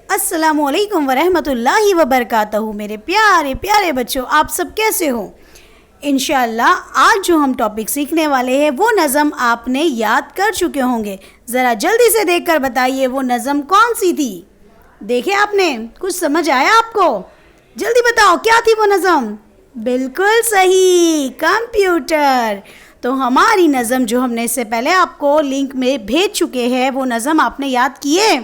अस्सलामुअलैकुम वरहमतुल्लाहि वबरकातहू। मेरे प्यारे प्यारे बच्चों, आप सब कैसे हो? इंशाअल्लाह आज जो हम टॉपिक सीखने वाले हैं वो नज़म आपने याद कर चुके होंगे। ज़रा जल्दी से देखकर बताइए वो नज़म कौन सी थी। देखे आपने, कुछ समझ आया आपको? जल्दी बताओ क्या थी वो नज़म। बिल्कुल सही, कंप्यूटर। तो हमारी नज़म जो हमने इससे पहले आपको लिंक में भेज चुके हैं वो नज़म आपने याद किए।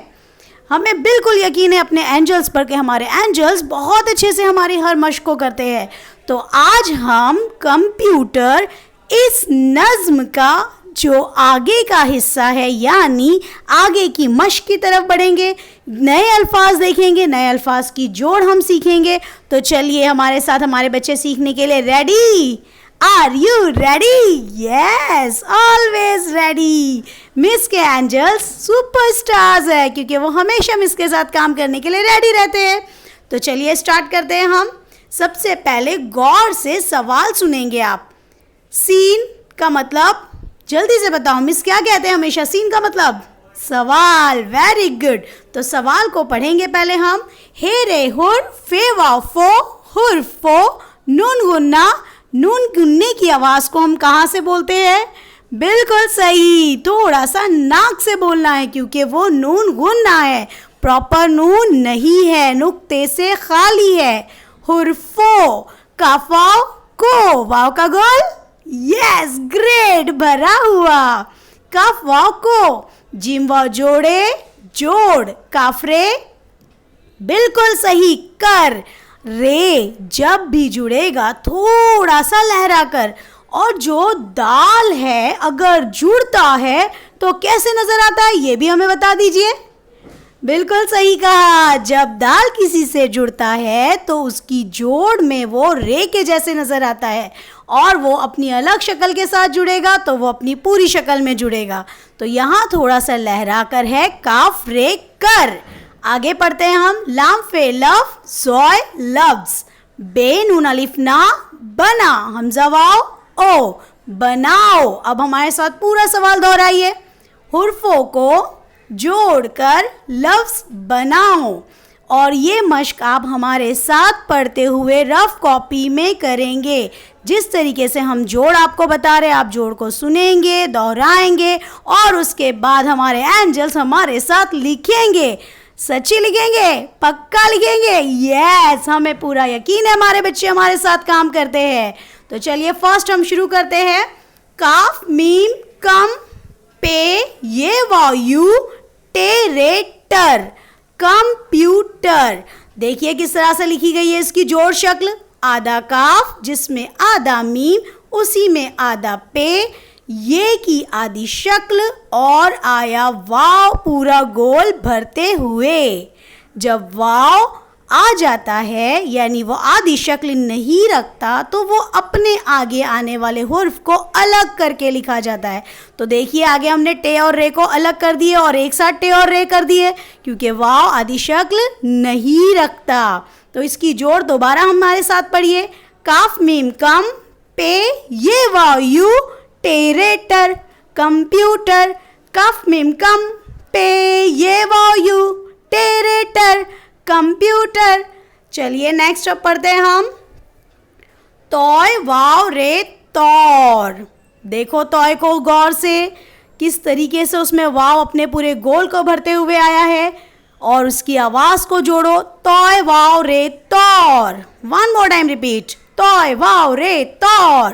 हमें बिल्कुल यकीन है अपने एंजल्स पर कि हमारे एंजल्स बहुत अच्छे से हमारी हर मशक को करते हैं। तो आज हम कंप्यूटर इस नज़्म का जो आगे का हिस्सा है यानी आगे की मशक की तरफ बढ़ेंगे, नए अल्फाज देखेंगे, नए अल्फाज की जोड़ हम सीखेंगे। तो चलिए हमारे साथ हमारे बच्चे सीखने के लिए ready. Are you ready? Yes, always ready. Miss के एंजल्स सुपरस्टार्स है क्योंकि वो हमेशा मिस के साथ काम करने के लिए रेडी रहते हैं। तो चलिए स्टार्ट करते हैं हम। सबसे पहले गौर से सवाल सुनेंगे आप। सीन का मतलब जल्दी से बताओ, मिस क्या कहते हैं हमेशा? सीन का मतलब सवाल। Very good. तो सवाल को पढ़ेंगे पहले हम। हे रे हुर फे वाव फो हुर फो नून गुन्ना। नून गुन्ने की आवाज़ को हम कहाँ से बोलते हैं? बिल्कुल सही, थोड़ा सा नाक से बोलना है क्योंकि वो नून गुन्ना है, प्रॉपर नून नहीं है, नुक्ते से खाली है। हुर्फो काफाव को वाव का गोल। यस, ग्रेट, भरा हुआ। कफ वाव को जिम वाव जोड़े जोड़ काफरे। बिल्कुल सही। कर रे जब भी जुड़ेगा थोड़ा सा लहरा कर। और जो दाल है अगर जुड़ता है तो कैसे नजर आता है ये भी हमें बता दीजिए। बिल्कुल सही कहा, जब दाल किसी से जुड़ता है तो उसकी जोड़ में वो रे के जैसे नजर आता है और वो अपनी अलग शक्ल के साथ जुड़ेगा तो वो अपनी पूरी शक्ल में जुड़ेगा। तो यहाँ थोड़ा सा लहरा कर है काफ रे कर। आगे पढ़ते हैं हम। लाम फे लव सोय लव्स। बे नून अलिफ ना बना हमजा वाव ओ बनाओ। अब हमारे साथ पूरा सवाल दोहराइए। हुर्फों को जोड़कर लफ्ज बनाओ। और ये मश्क आप हमारे साथ पढ़ते हुए रफ कॉपी में करेंगे। जिस तरीके से हम जोड़ आपको बता रहे हैं आप जोड़ को सुनेंगे, दोहराएंगे और उसके बाद हमारे एंजल्स हमारे साथ लिखेंगे। सच्ची लिखेंगे? पक्का लिखेंगे? यस, हमें पूरा यकीन है हमारे बच्चे हमारे साथ काम करते हैं। तो चलिए फर्स्ट हम शुरू करते हैं। काफ मीम कम पे ये वाव यू टे रे टर कंप्यूटर। देखिए किस तरह से लिखी गई है इसकी जोड़ शक्ल। आधा काफ जिसमें आधा मीम उसी में आधा पे, ये की आधी शक्ल और आया वाव पूरा गोल भरते हुए। जब वाव आ जाता है यानी वो आधी शक्ल नहीं रखता तो वो अपने आगे आने वाले हुर्फ को अलग करके लिखा जाता है। तो देखिए आगे हमने टे और रे को अलग कर दिए और एक साथ टे और रे कर दिए क्योंकि वाव आधी शक्ल नहीं रखता। तो इसकी जोड़ दोबारा हमारे साथ पढ़िए। काफ मीम कम पे ये वाव यू टेरेटर कंप्यूटर। कफ मीम कम पे ये वाव यू टेरेटर कंप्यूटर। चलिए नेक्स्ट अब पढ़ते हैं हम। तॉय वाव रे तौर। देखो तॉय को गौर से, किस तरीके से उसमें वाव अपने पूरे गोल को भरते हुए आया है और उसकी आवाज़ को जोड़ो। तॉय वाव रे तौर। One more time repeat. तॉय वाव रे तौर,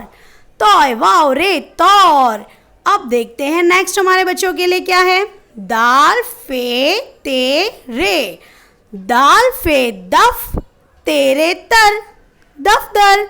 तॉय वाव रे तौर। अब देखते हैं नेक्स्ट हमारे बच्चों के लिए क्या है। दाल फे ते रे। दाल फे दफ तेरे तर दफ्तर।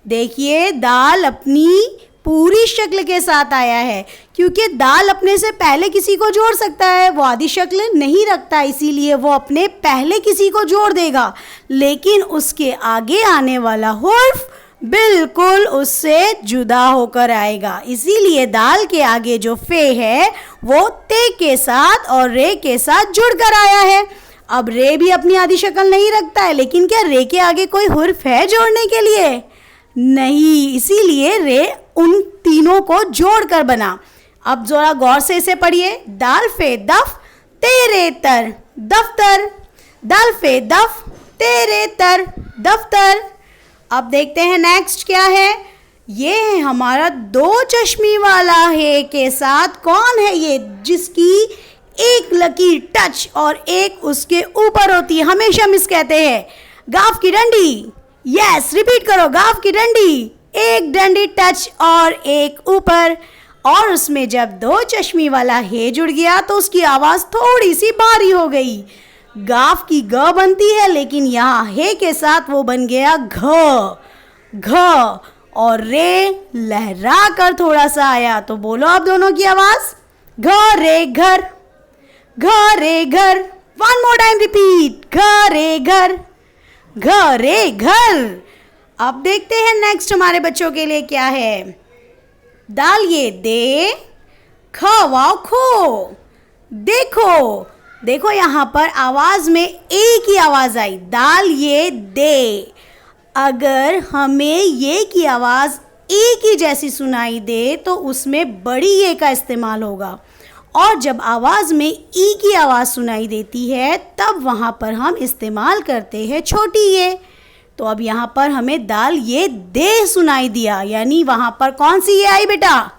देखिए दाल अपनी पूरी शक्ल के साथ आया है क्योंकि दाल अपने से पहले किसी को जोड़ सकता है, वो आधी शक्ल नहीं रखता इसीलिए वो अपने पहले किसी को जोड़ देगा, लेकिन उसके आगे आने वाला हुर्फ बिल्कुल उससे जुदा होकर आएगा। इसीलिए दाल के आगे जो फे है वो ते के साथ और रे के साथ जुड़कर आया है। अब रे भी अपनी आधी शक्ल नहीं रखता है, लेकिन क्या रे के आगे कोई हुर्फ है जोड़ने के लिए? नहीं, इसीलिए रे उन तीनों को जोड़कर बना। अब जरा गौर से इसे पढ़िए। दाल फे दफ तेरे तर दफ्तर। दल फे दफ तेरे तर दफ्तर। अब देखते हैं नेक्स्ट क्या है। ये है हमारा दो चश्मी वाला है के साथ। कौन है ये जिसकी एक लकीर टच और एक उसके ऊपर होती है? हमेशा मिस कहते हैं गाफ की डंडी। यस, रिपीट करो, गाफ की डंडी। एक डंडी टच और एक ऊपर। और उसमें जब दो चश्मी वाला हे जुड़ गया तो उसकी आवाज थोड़ी सी भारी हो गई। गाफ की ग बनती है, लेकिन यहाँ हे के साथ वो बन गया घ। घ और रे लहरा कर थोड़ा सा आया। तो बोलो आप दोनों की आवाज, घ रे घर, घ रे घर। वन मोर टाइम रिपीट, घ रे घर, घ रे घर। अब देखते हैं नेक्स्ट हमारे बच्चों के लिए क्या है। दाल ये दे, ख वाव खो। देखो देखो यहाँ पर आवाज में ए की आवाज आई, दाल ये दे। अगर हमें ये की आवाज ए की जैसी सुनाई दे तो उसमें बड़ी ए का इस्तेमाल होगा, और जब आवाज़ में ई की आवाज़ सुनाई देती है तब वहाँ पर हम इस्तेमाल करते हैं छोटी ए। तो अब यहाँ पर हमें दाल ये दे सुनाई दिया, यानी वहाँ पर कौन सी ये आई बेटा?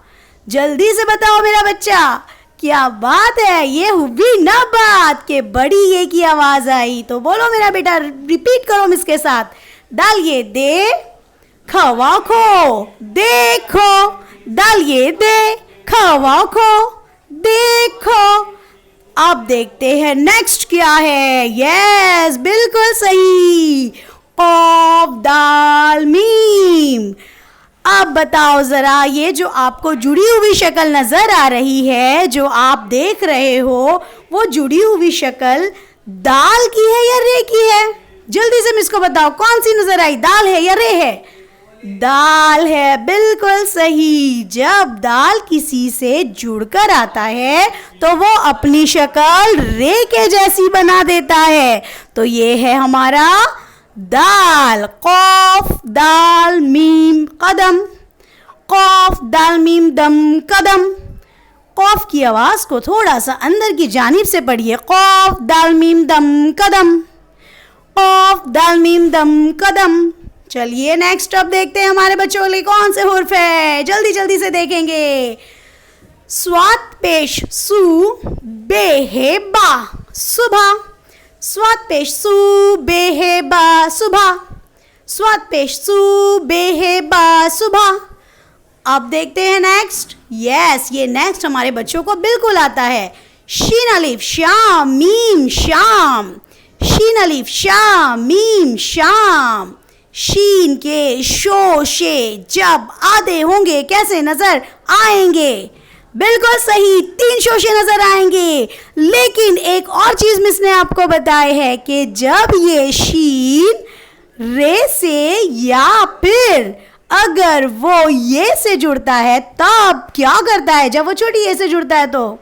जल्दी से बताओ मेरा बच्चा, क्या बात है, ये हुई ना बात के बड़ी ये की आवाज़ आई। तो बोलो मेरा बेटा, रिपीट करो इसके साथ, दाल ये दे, खवा खो, देखो, दाल ये दे, खवा खो, देखो। अब देखते हैं नेक्स्ट क्या है। यस, बिल्कुल सही, ऑफ दाल मीम। अब बताओ जरा, ये जो आपको जुड़ी हुई शक्ल नजर आ रही है, जो आप देख रहे हो, वो जुड़ी हुई शक्ल दाल की है या रे की है? जल्दी से मुझको बताओ, कौन सी नजर आई, दाल है या रे है? दाल है, बिल्कुल सही। जब दाल किसी से जुड़कर आता है तो वो अपनी शक्ल रे के जैसी बना देता है। तो ये है हमारा दाल। कौफ दाल मीम कदम, कौफ दाल मीम दम कदम। कौफ की आवाज को थोड़ा सा अंदर की जानिब से पढ़िए, कौफ दाल मीम दम कदम, कौफ दाल मीम दम कदम। चलिए नेक्स्ट अब देखते हैं हमारे बच्चों के लिए कौन से हुर्फ है, जल्दी जल्दी से देखेंगे। स्वात पेश सु बेहे बा सुबह, स्वात पेश सु बेहे बा सुबह, स्वात पेश सु बेहे बा सुबह। अब देखते हैं नेक्स्ट। यस, ये नेक्स्ट हमारे बच्चों को बिल्कुल आता है। शीन अलिफ शाम मीम शाम, शीन अलिफ शाम मीम शाम। शीन के शोशे जब आधे होंगे कैसे नजर आएंगे? बिल्कुल सही, 3 शोशे नजर आएंगे। लेकिन एक और चीज मिस ने आपको बताई है कि जब ये शीन रे से या फिर अगर वो ये से जुड़ता है तब क्या करता है? जब वो छोटी ए से जुड़ता है तो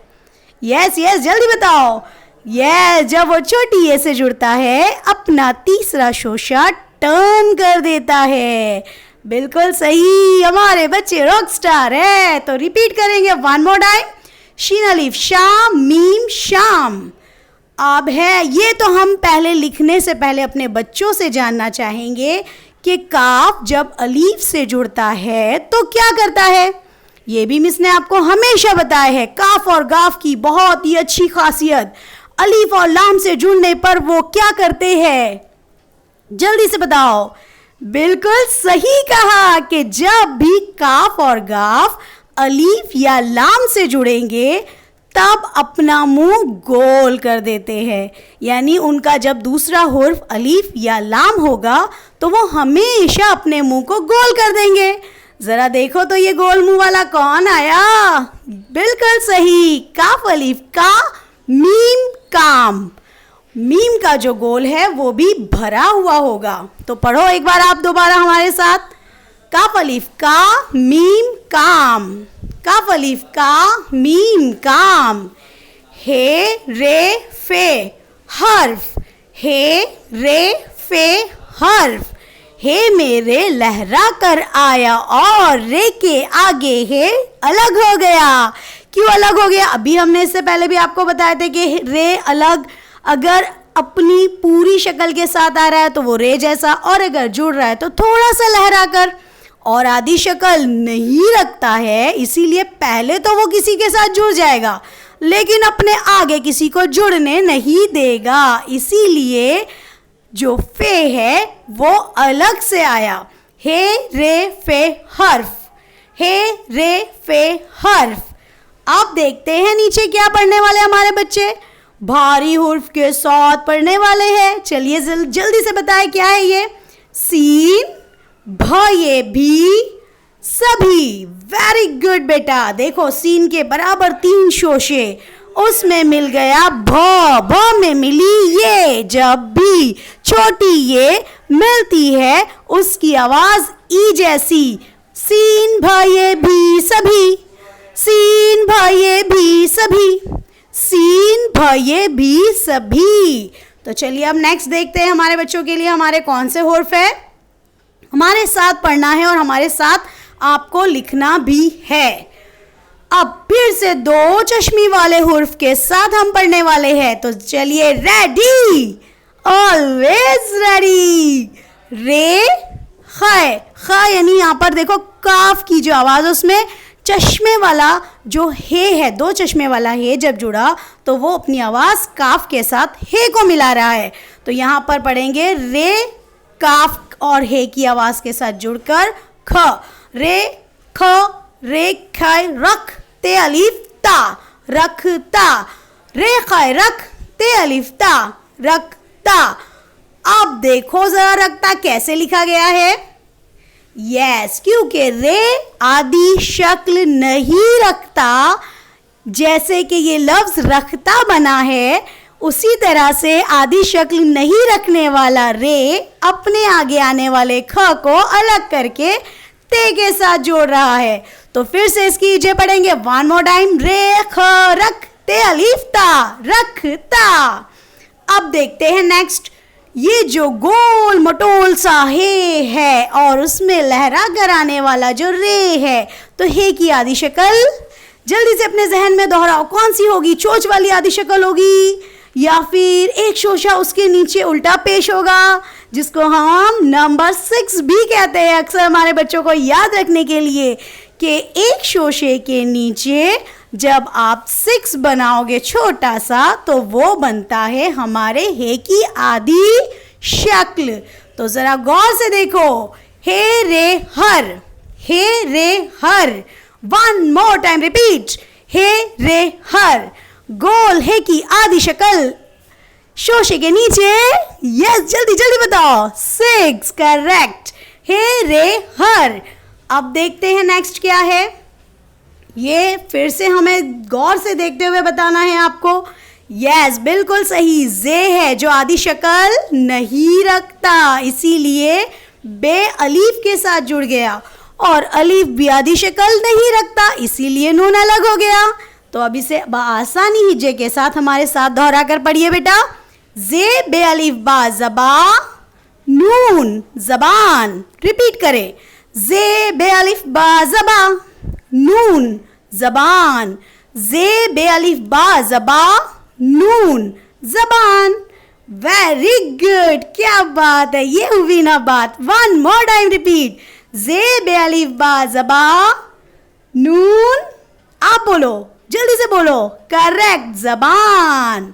यस यस, जल्दी बताओ। यस, जब वो छोटी ए से जुड़ता है अपना तीसरा शोशा टर्न कर देता है। बिल्कुल सही, हमारे बच्चे रॉक स्टार है। तो रिपीट करेंगे वन मोर टाइम, शीन अलिफ शाम मीम शाम। अब है ये तो हम पहले लिखने से पहले अपने बच्चों से जानना चाहेंगे कि काफ जब अलीफ से जुड़ता है तो क्या करता है। ये भी मिस ने आपको हमेशा बताया है, काफ और गाफ की बहुत ही अच्छी खासियत, अलीफ और लाम से जुड़ने पर वो क्या करते हैं? जल्दी से बताओ। बिल्कुल सही कहा कि जब भी काफ और गाफ अलीफ या लाम से जुड़ेंगे तब अपना मुंह गोल कर देते हैं, यानी उनका जब दूसरा हुर्फ अलीफ या लाम होगा तो वो हमेशा अपने मुंह को गोल कर देंगे। जरा देखो तो ये गोल मुंह वाला कौन आया? बिल्कुल सही, काफ अलीफ का मीम काम। मीम का जो गोल है वो भी भरा हुआ होगा। तो पढ़ो एक बार आप दोबारा हमारे साथ, काफ अलीफ का मीम काम, काफ अलीफ का मीम काम। हे रे फे हर्फ, हे रे फे हर्फ। हे मेरे लहरा कर आया और रे के आगे हे अलग हो गया। क्यों अलग हो गया? अभी हमने इससे पहले भी आपको बताया था कि रे अलग, अगर अपनी पूरी शक्ल के साथ आ रहा है तो वो रे जैसा, और अगर जुड़ रहा है तो थोड़ा सा लहरा कर। और आदि शक्ल नहीं रखता है, इसीलिए पहले तो वो किसी के साथ जुड़ जाएगा लेकिन अपने आगे किसी को जुड़ने नहीं देगा, इसीलिए जो फे है वो अलग से आया। हे रे फे हर्फ, हे रे फे हर्फ। आप देखते हैं नीचे क्या पढ़ने वाले हमारे बच्चे, भारी हुर्फ के साथ पढ़ने वाले हैं। चलिए जल्दी से बताएं क्या है ये। सीन भ ये भी सभी। वेरी गुड बेटा, देखो सीन के बराबर 3 शोशे, उसमें मिल गया भ में मिली ये। जब भी छोटी ये मिलती है उसकी आवाज ई जैसी। सीन भ ये भी सभी, सीन भ ये भी सभी, सीन भ ये भी सभी। तो चलिए अब नेक्स्ट देखते हैं हमारे बच्चों के लिए हमारे कौन से हुर्फ है। हमारे साथ पढ़ना है और हमारे साथ आपको लिखना भी है। अब फिर से 2 चश्मी वाले हुर्फ के साथ हम पढ़ने वाले हैं, तो चलिए रेडी, ऑलवेज रेडी। रे ख, ख यानी यहाँ पर देखो काफ की जो आवाज, उसमें चश्मे वाला जो हे है, 2 चश्मे वाला हे जब जुड़ा तो वो अपनी आवाज काफ के साथ हे को मिला रहा है। तो यहाँ पर पढ़ेंगे रे काफ और हे की आवाज के साथ जुड़कर ख, रे ख, रे ख रख ते अलिफ ता, रखता। रे ख रख ते अलिफ ता, रखता। अब देखो जरा रखता कैसे लिखा गया है। यस, क्योंकि रे आदि शक्ल नहीं रखता, जैसे कि ये लफ्ज रखता बना है, उसी तरह से आदि शक्ल नहीं रखने वाला रे अपने आगे आने वाले ख को अलग करके ते के साथ जोड़ रहा है। तो फिर से इसकी हिज्जे पढ़ेंगे वन मोर टाइम। रे ख रख ते अलिफ ता, रखता। अब देखते हैं नेक्स्ट, ये जो गोल मटोल सा हे है और उसमें लहरा कर आने वाला जो रे है, तो हे की आदि शक्ल जल्दी से अपने जहन में दोहराओ, कौन सी होगी? चोंच वाली आदि शक्ल होगी या फिर एक शोशा उसके नीचे उल्टा पेश होगा, जिसको हम नंबर 6 भी कहते हैं अक्सर हमारे बच्चों को याद रखने के लिए कि एक शोशे के नीचे जब आप 6 बनाओगे छोटा सा तो वो बनता है हमारे हे की आदि शक्ल। तो जरा गौर से देखो, हे रे हर, हे रे हर। वन मोर टाइम रिपीट, हे रे हर। गोल हे की आदि शक्ल शोशे के नीचे। यस, जल्दी जल्दी बताओ। 6 करेक्ट, हे रे हर। अब देखते हैं नेक्स्ट क्या है। ये फिर से हमें गौर से देखते हुए बताना है आपको। यस, बिल्कुल सही, जे है जो आदि शक्ल नहीं रखता, इसीलिए बे अलीफ के साथ जुड़ गया, और अलीफ भी आदि शक्ल नहीं रखता, इसीलिए नून अलग हो गया। तो अब इसे आसानी हिज्जे के साथ हमारे साथ दोहरा कर पढ़िए बेटा। जे बे अलीफ बा जबा नून जबान। रिपीट करें, जे बे अलीफ बा जबा नून जबान। जे बे अलीफ बा जबा नून जबान। वेरी गुड, क्या बात है, ये हुई ना बात। वन मोर टाइम रिपीट, जे बे अलीफ बा जबा नून। आप बोलो, जल्दी से बोलो। करेक्ट, जबान।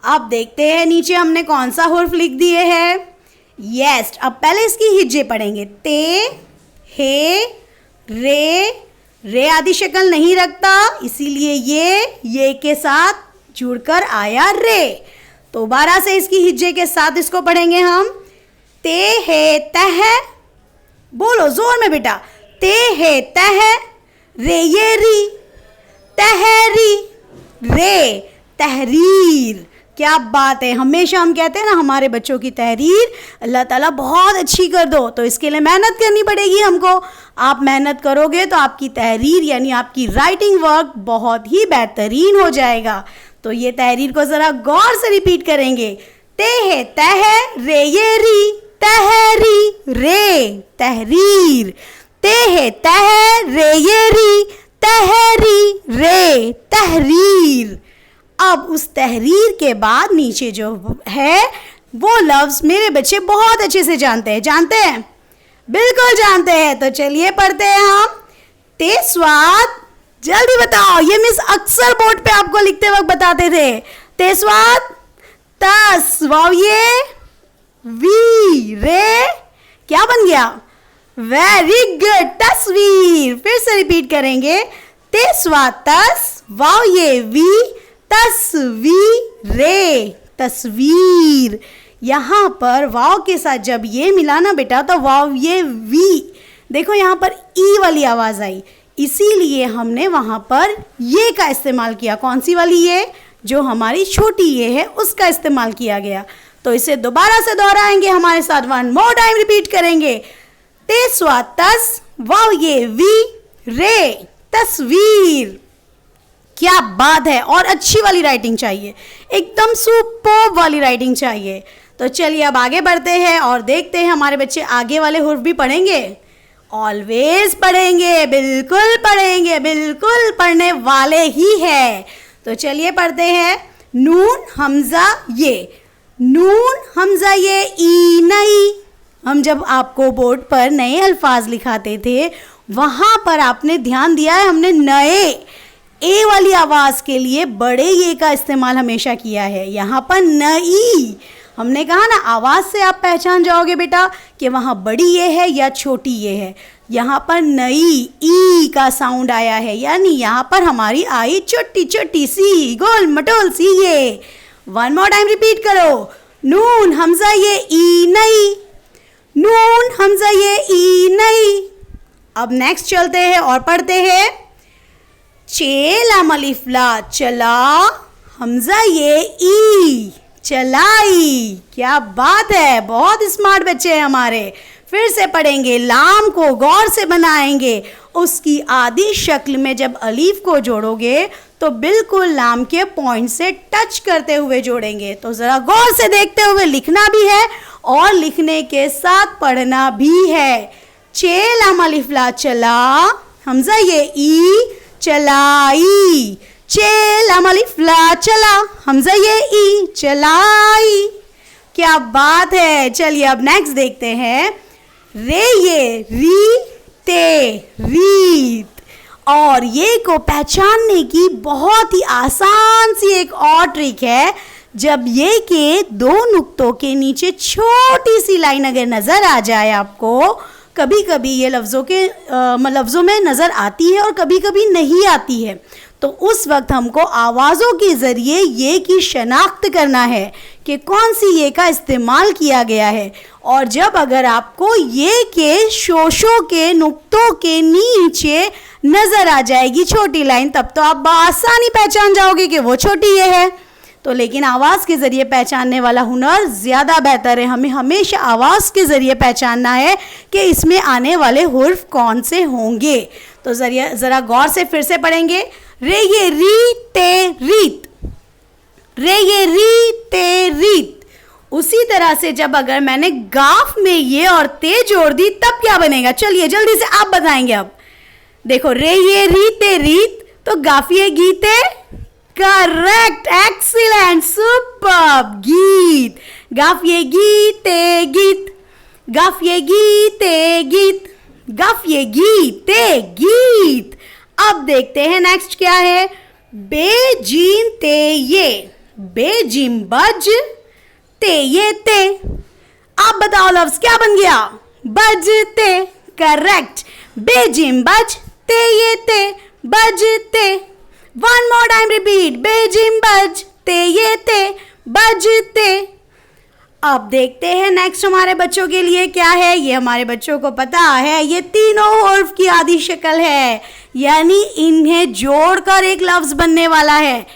अब देखते हैं नीचे हमने कौन सा हुर्फ लिख दिए हैं। यस, अब पहले इसकी हिज्जे पढ़ेंगे। ते, हे, रे। रे आदि शक्ल नहीं रखता, इसीलिए ये के साथ जुड़कर आया रे। तो दोबारा से इसकी हिज्जे के साथ इसको पढ़ेंगे हम। ते है तह, बोलो जोर में बेटा। ते है तह, रे ये री, तहरी, रे तहरीर। क्या बात है, हमेशा हम कहते हैं ना हमारे बच्चों की तहरीर अल्लाह ताला बहुत अच्छी कर दो, तो इसके लिए मेहनत करनी पड़ेगी हमको। आप मेहनत करोगे तो आपकी तहरीर यानी आपकी राइटिंग वर्क बहुत ही बेहतरीन हो जाएगा। तो ये तहरीर को ज़रा गौर से रिपीट करेंगे। ते है तह, रे ये री, तहरी, रे तहरीर। ते है तह, रे ये री, तहरी, रे तहरीर। अब उस तहरीर के बाद नीचे जो है वो लफ्ज़ मेरे बच्चे बहुत अच्छे से जानते हैं, बिल्कुल जानते हैं। तो चलिए पढ़ते हैं हम। तेस्वात, जल्दी बताओ, ये मिस अक्सर बोर्ड पे आपको लिखते वक्त बताते थे। तेस्वात, तस, वाव ये वी, रे, क्या बन गया? वेरी गुड, तस्वीर। फिर से रिपीट करेंगे। तेस्वात तस, वाव ये वी, तस्वीर, रे, तस्वीर। यहाँ पर वाव के साथ जब ये मिला ना बेटा तो वाव ये वी, देखो यहाँ पर ई वाली आवाज़ आई, इसीलिए हमने वहाँ पर ये का इस्तेमाल किया। कौन सी वाली? ये जो हमारी छोटी ये है उसका इस्तेमाल किया गया। तो इसे दोबारा से दोहराएंगे हमारे साथ, वन मोर टाइम रिपीट करेंगे। तेस्वा तस, वाव ये वी, रे, तस्वीर। क्या बात है। और अच्छी वाली राइटिंग चाहिए, एकदम सुपर्ब वाली राइटिंग चाहिए। तो चलिए अब आगे बढ़ते हैं और देखते हैं हमारे बच्चे आगे वाले हुर्फ भी पढ़ेंगे। ऑलवेज पढ़ेंगे, बिल्कुल पढ़ेंगे, बिल्कुल पढ़ने वाले ही है। तो चलिए पढ़ते हैं। नून हमजा ये, नून हमजा ये, ई नहीं। हम जब आपको बोर्ड पर नए अल्फाज लिखाते थे वहाँ पर आपने ध्यान दिया है, हमने नए ए वाली आवाज़ के लिए बड़े ये का इस्तेमाल हमेशा किया है। यहाँ पर नई, हमने कहा ना आवाज़ से आप पहचान जाओगे बेटा कि वहाँ बड़ी ये है या छोटी ये है। यहाँ पर नई ई का साउंड आया है, यानी यहाँ पर हमारी आई छोटी छोटी सी, गोल मटोल सी ये। वन मोर टाइम रिपीट करो। नून हमजा ये, ई नहीं, नून हमजा ये, ई नहीं। अब नेक्स्ट चलते हैं और पढ़ते हैं। चे लाम अलिफ ला, चला, हमजा ये ई, चलाई। क्या बात है, बहुत स्मार्ट बच्चे हैं हमारे। फिर से पढ़ेंगे। लाम को गौर से बनाएंगे, उसकी आधी शक्ल में जब अलीफ को जोड़ोगे तो बिल्कुल लाम के पॉइंट से टच करते हुए जोड़ेंगे। तो ज़रा गौर से देखते हुए लिखना भी है और लिखने के साथ पढ़ना भी है। चे लाम अलिफ ला, चला, हमजा ये ई, चलाई। चे लाम अलिफ ला, चला, हमजा ये ई, चलाई। क्या बात है। चलिए अब नेक्स्ट देखते हैं। रे ये, री, ते, रीत। और ये को पहचानने की बहुत ही आसान सी एक और ट्रिक है। जब ये के दो नुक्तों के नीचे छोटी सी लाइन अगर नज़र आ जाए आपको, कभी कभी ये लफ्ज़ों में नज़र आती है और कभी कभी नहीं आती है, तो उस वक्त हमको आवाज़ों के ज़रिए ये की शनाख्त करना है कि कौन सी ये का इस्तेमाल किया गया है। और जब अगर आपको ये के शोशों के नुक्तों के नीचे नज़र आ जाएगी छोटी लाइन, तब तो आप बआसानी पहचान जाओगे कि वो छोटी ये है। तो लेकिन आवाज़ के ज़रिए पहचानने वाला हुनर ज़्यादा बेहतर है। हमें हमेशा आवाज़ के ज़रिए पहचानना है कि इसमें आने वाले हुर्फ कौन से होंगे। तो ज़रा गौर से फिर से पढ़ेंगे। रे ये री, ते, रीत, रे ये री, ते, रीत। उसी तरह से जब अगर मैंने गाफ में ये और ते जोड़ दी तब क्या बनेगा? चलिए जल्दी से आप बताएंगे। अब देखो, रे ये री, ते, रीत, तो गाफिए गीते, करेक्ट, एक्सीलेंट, सुपर्ब, गीत। गाफिए गीते, गीत, गाफिए गीते, गीत, गाफिए गीते, गीत। अब देखते हैं नेक्स्ट क्या है। बेजीम ते ये, बेजिम बज, ते ये ते। आप बताओ लफ्ज क्या बन गया? बजते, करेक्ट। बेजिम बज, ते ये ते, बजते। One more time repeat. बेजिम बज, ते ये ते, बजते। अब देखते हैं नेक्स्ट हमारे बच्चों के लिए क्या है। ये हमारे बच्चों को पता है, ये तीनों हुर्फ की आधी शक्ल है, यानी इन्हें जोड़कर एक लफ्ज बनने वाला है।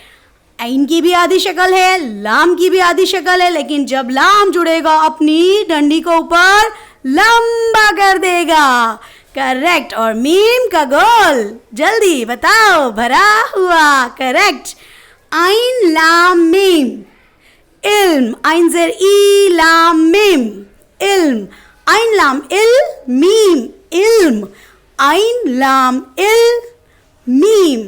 ऐन की भी आधी शक्ल है, लाम की भी आधी शक्ल है, लेकिन जब लाम जुड़ेगा अपनी डंडी को ऊपर लंबा कर देगा, करेक्ट। और मीम का गोल, जल्दी बताओ, भरा हुआ, करेक्ट। आइन लाम मीम, इल्म, आइन ज़ेर ई लाम मीम, इल्म। आइन लाम इल, मीम, इल्म। आइन लाम इल, मीम,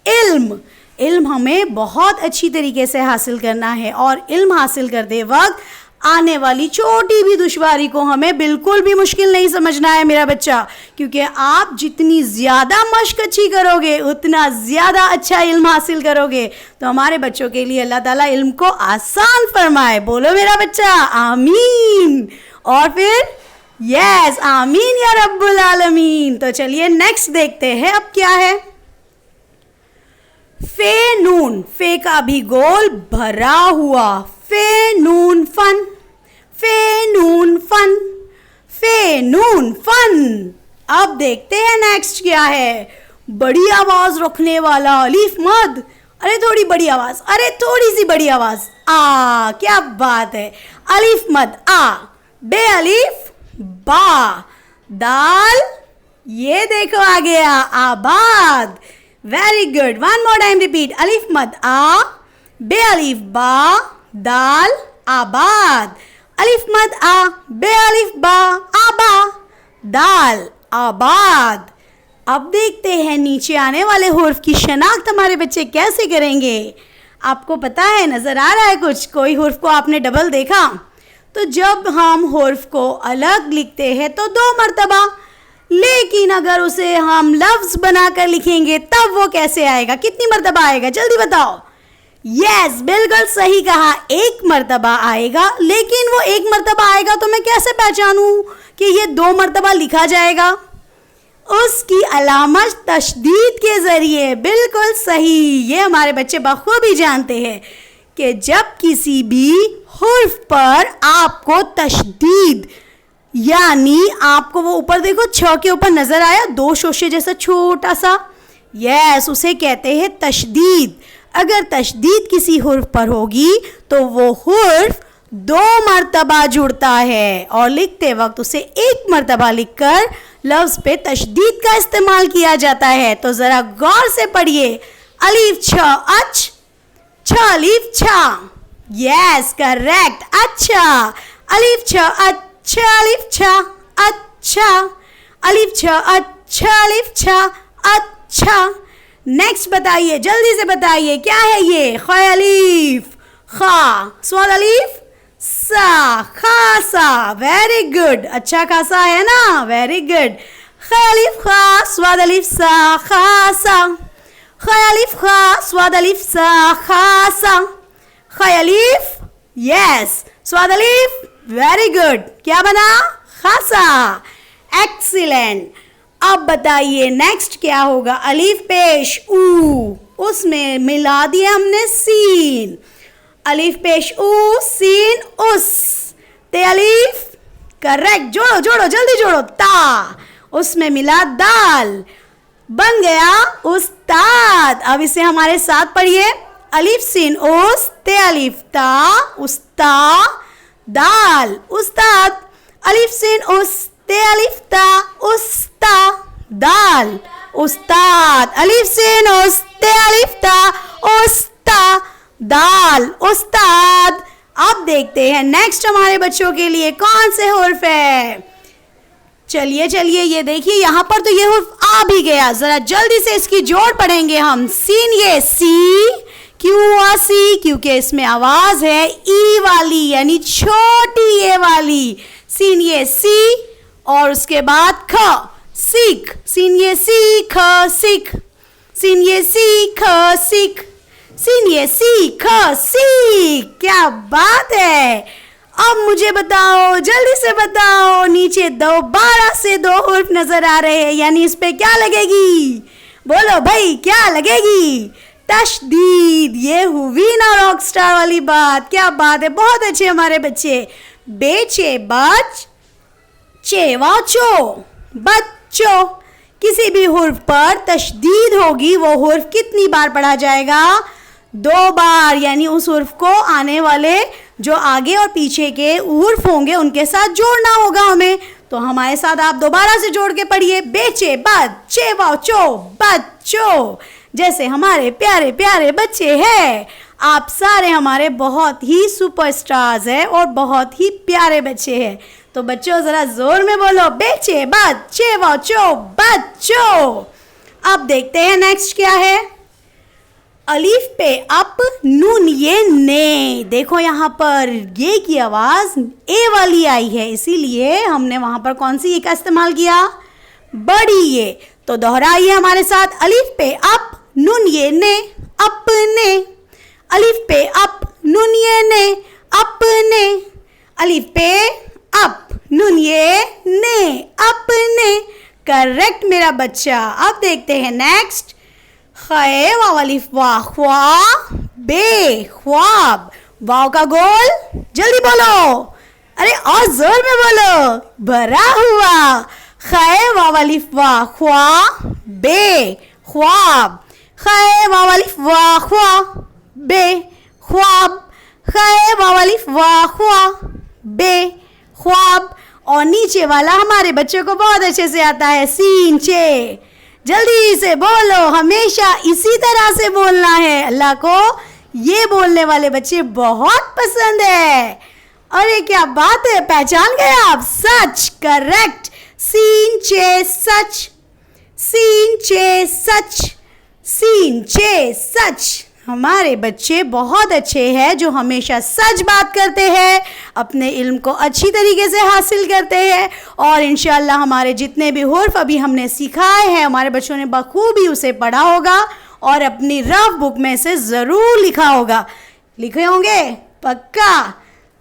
इल्म। इल्म हमें बहुत अच्छी तरीके से हासिल करना है और इल्म हासिल करते वक्त आने वाली छोटी भी दुश्वारी को हमें बिल्कुल भी मुश्किल नहीं समझना है मेरा बच्चा, क्योंकि आप जितनी ज़्यादा मश्क अच्छी करोगे उतना ज़्यादा अच्छा इल्म हासिल करोगे। तो हमारे बच्चों के लिए अल्लाह ताला इल्म को आसान फरमाए। बोलो मेरा बच्चा आमीन। और फिर यस आमीन या रब्बुल आलमीन। तो चलिए नेक्स्ट देखते हैं अब क्या है। फे नून, फे का भी गोल भरा हुआ, फे नून फन, फे नून फन, फे नून फन। अब देखते हैं नेक्स्ट क्या है। बड़ी आवाज रखने वाला अलीफ मद, अरे थोड़ी बड़ी आवाज, अरे थोड़ी सी बड़ी आवाज, आ क्या बात है। अलीफ मद आ, बे अलीफ बा, दाल ये देखो आ गया आबाद। Very good, one more time repeat. Alif मद आ, बे अलीफ बा, दाल आबाद। अलीफ मद आ, बे अलीफ बा, आबा, दाल आबाद। अब देखते हैं नीचे आने वाले हुर्फ की शनाख्त हमारे बच्चे कैसे करेंगे। आपको पता है, नज़र आ रहा है कुछ, कोई हुर्फ को आपने डबल देखा? तो जब हम हुर्फ को अलग लिखते हैं तो 2 मरतबा, लेकिन अगर उसे हम लफ्ज़ बनाकर लिखेंगे तब वो कैसे आएगा, कितनी मरतबा आएगा, जल्दी बताओ। यस बिल्कुल सही कहा, 1 मरतबा आएगा। लेकिन वो 1 मरतबा आएगा तो मैं कैसे पहचानूं कि ये 2 मरतबा लिखा जाएगा? उसकी अलामत तशदीद के ज़रिए। बिल्कुल सही, ये हमारे बच्चे बखूबी जानते हैं कि जब किसी भी हुर्फ पर आपको तशदीद, यानी आपको वो ऊपर देखो छ के ऊपर नज़र आया 2 शोशे जैसा छोटा सा, यस उसे कहते हैं तशदीद। अगर तशदीद किसी हुर्फ पर होगी तो वो हुर्फ 2 मरतबा जुड़ता है और लिखते वक्त उसे 1 मरतबा लिखकर लफ्ज़ पे तशदीद का इस्तेमाल किया जाता है। तो ज़रा गौर से पढ़िए। अलीफ छ अच, छ अलीफ छा, यस करेक्ट, अच्छा। अलीफ छ अच्छा, अलीफ छा, अच्छा। अलीफ छ अच्छा, अलीफ छा, अच्छा। नेक्स्ट बताइए, जल्दी से बताइए क्या है ये। ख अलीफ खा, स्वाद अलीफ सा, खासा, वेरी गुड, अच्छा खासा है ना, वेरी गुड। ख अलीफ खा, स्वाद अलीफ सा, खासा। ख अलीफ खा, स्वाद अलीफ सा, खासा। ख अलीफ यस, स्वाद अलीफ, वेरी गुड, क्या बना, खासा, एक्सीलेंट। अब बताइए नेक्स्ट क्या होगा। अलीफ पेश ऊ, उसमें मिला दिया हमने सीन। अलीफ पेश ऊ, सीन उस, ते अलीफ करेक्ट, जोड़ो जोड़ो जल्दी जोड़ो, ता, उसमें मिला दाल, बन गया उस्ताद। अब इसे हमारे साथ पढ़िए। अलीफ सीन उस, ते अलीफ ता, उस्ता, दाल उस्ताद। अलीफ सीन उस, ते अलीफ ता, उस्ता, दाल उस्ताद। अलीफ सीन उस, ते अलीफ ता, उस्ता, दाल उस्ताद। अब देखते हैं नेक्स्ट हमारे बच्चों के लिए कौन से हुर्फ है। चलिए चलिए, ये देखिए यहाँ पर तो ये हुर्फ आ भी गया। जरा जल्दी से इसकी जोड़ पढ़ेंगे हम। सीन ये सी, क्यों हुआ सी, क्योंकि इसमें आवाज है ई वाली, यानी छोटी ए वाली। सीन ये सी और उसके बाद ख, सीख। सीन ये सी ख सीख, सीन ये सी ख सीख, सीन ये सी ख सीख। क्या बात है। अब मुझे बताओ, जल्दी से बताओ, नीचे 12 से 2 हुर्फ नजर आ रहे हैं, यानी इस पे क्या लगेगी, बोलो भाई क्या लगेगी, तशदीद। ये हुई ना रॉक स्टार वाली बात, क्या बात है, बहुत अच्छे हमारे बच्चे। बेचे बच, चे वाचो, बच्चो। किसी भी हुर्फ पर तशदीद होगी वो हुर्फ कितनी बार पढ़ा जाएगा, 2 बार, यानी उस हुर्फ को आने वाले जो आगे और पीछे के हुर्फ होंगे उनके साथ जोड़ना होगा हमें। तो हमारे साथ आप दोबारा से जोड़ के पढ़िए। बेचे बच्चे वाचो, बच्चो। जैसे हमारे प्यारे प्यारे बच्चे हैं, आप सारे हमारे बहुत ही सुपरस्टार्स हैं और बहुत ही प्यारे बच्चे हैं। तो बच्चों ज़रा ज़ोर में बोलो, बेचे बच्चे वाचो, बच्चो। अब देखते हैं नेक्स्ट क्या है। अलीफ पे अप, नून ये ने। देखो यहाँ पर ये की आवाज ए वाली आई है, इसीलिए हमने वहां पर कौन सी ए का इस्तेमाल किया, बड़ी ये। तो दोहराइए हमारे साथ, अलीफ पे अप, नून ये ने, अपने। अलीफ पे अप, नून ये ने, अपने। अलीफ पे अप, नून ये ने, अपने। करेक्ट मेरा बच्चा। अब देखते हैं नेक्स्ट। खे वाव अलिफ वाह, ख्वा बे, ख्वाब। वाव का गोल, जल्दी बोलो, अरे और जोर में बोलो, भरा हुआ। खे वाव अलिफ वाह, ख्वा बे, ख्वाब। खे वाव अलिफ वाह, ख्वा बे, ख्वाब। खे वाव अलिफ वाह, ख्वा बे, ख्वाब। और नीचे वाला हमारे बच्चों को बहुत अच्छे से आता है, सीन चे। जल्दी से बोलो, हमेशा इसी तरह से बोलना है। अल्लाह को ये बोलने वाले बच्चे बहुत पसंद है। अरे क्या बात है, पहचान गए आप, सच, करेक्ट। सीन चे सच, सीन चे सच, सीन चे सच। हमारे बच्चे बहुत अच्छे हैं जो हमेशा सच बात करते हैं, अपने इल्म को अच्छी तरीके से हासिल करते हैं। और इंशाल्लाह हमारे जितने भी हुर्फ अभी हमने सिखाए हैं, हमारे बच्चों ने बखूबी उसे पढ़ा होगा और अपनी रफ बुक में से ज़रूर लिखा होगा। लिखे होंगे पक्का।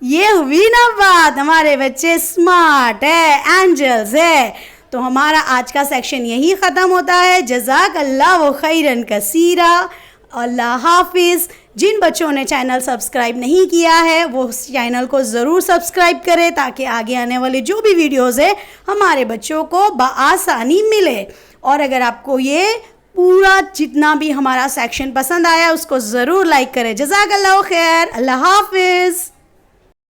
ये हुई ना बात, हमारे बच्चे स्मार्ट है, एंजल्स है। तो हमारा आज का सेक्शन यही ख़त्म होता है। जज़ाक अल्लाह व खैरन कसीरा। अल्लाह हाफिज़। जिन बच्चों ने चैनल सब्सक्राइब नहीं किया है वो उस चैनल को ज़रूर सब्सक्राइब करें, ताकि आगे आने वाले जो भी वीडियोज़ है हमारे बच्चों को बआसानी मिले। और अगर आपको ये पूरा जितना भी हमारा सेक्शन पसंद आया उसको ज़रूर लाइक करें। जज़ाक अल्लाह खैर। अल्लाह हाफिज़।